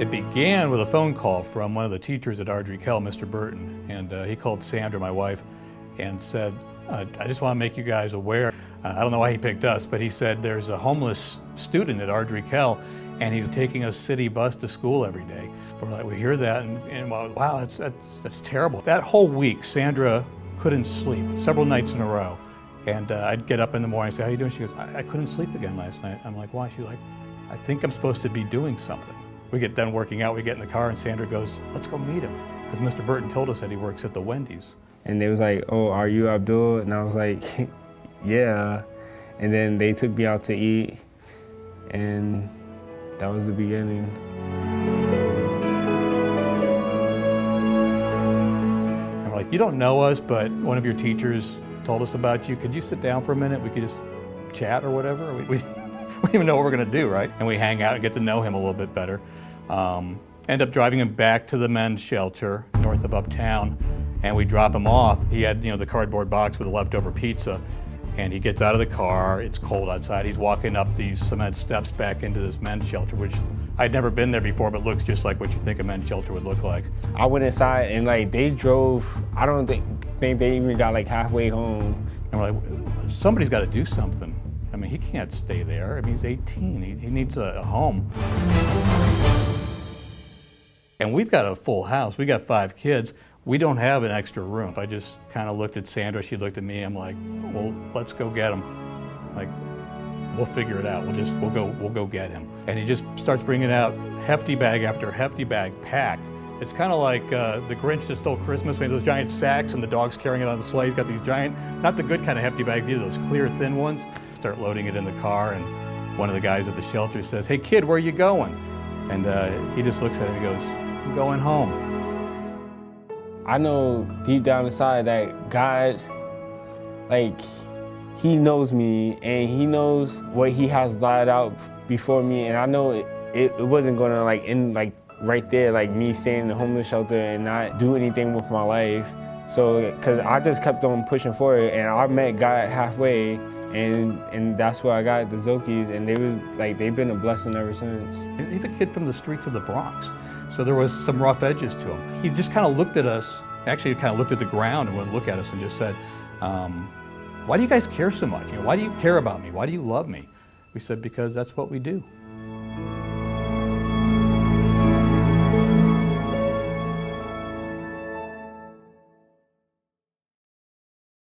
It began with a phone call from one of the teachers at Ardrey Kell, Mr. Burton, and he called Sandra, my wife, and said, I just want to make you guys aware. I don't know why he picked us, but he said there's a homeless student at Ardrey Kell, and he's taking a city bus to school every day. We're like, we hear that, and wow, that's terrible. That whole week, Sandra couldn't sleep, several nights in a row. And I'd get up in the morning and say, how you doing? She goes, I couldn't sleep again last night. I'm like, why? She's like, I think I'm supposed to be doing something. We get done working out, we get in the car, and Sandra goes, let's go meet him. Because Mr. Burton told us that he works at the Wendy's. And they was like, oh, are you Abdul? And I was like, yeah. And then they took me out to eat, and that was the beginning. And we're like, you don't know us, but one of your teachers told us about you. Could you sit down for a minute? We could just chat or whatever. We don't even know what we're going to do, right? And we hang out and get to know him a little bit better. End up driving him back to the men's shelter north of Uptown, and we drop him off. He had, the cardboard box with the leftover pizza, and he gets out of the car. It's cold outside. He's walking up these cement steps back into this men's shelter, which I'd never been there before, but looks just like what you think a men's shelter would look like. I went inside, and they drove. I don't think they even got halfway home. And we're like, somebody's got to do something. I mean, he can't stay there. I mean, he's 18. He needs a home. And we've got a full house. We got 5 kids. We don't have an extra room. I just kind of looked at Sandra. She looked at me. I'm like, well, let's go get him. Like, we'll figure it out. We'll go get him. And he just starts bringing out hefty bag after hefty bag packed. It's kind of like the Grinch that stole Christmas, when those giant sacks and the dog's carrying it on the sleigh. He's got these giant, not the good kind of hefty bags either, those clear, thin ones. Start loading it in the car, and one of the guys at the shelter says, hey kid, where are you going? And he just looks at him and goes, I'm going home. I know deep down inside that God, he knows me, and he knows what he has laid out before me, and I know it wasn't gonna end right there, me staying in the homeless shelter and not do anything with my life. So, cause I just kept on pushing forward, and I met God halfway. And that's where I got the Szokes, and they've been a blessing ever since. He's a kid from the streets of the Bronx, so there was some rough edges to him. He just kind of looked at us, actually kind of looked at the ground and would look at us and just said, why do you guys care so much? Why do you care about me? Why do you love me? We said, because that's what we do.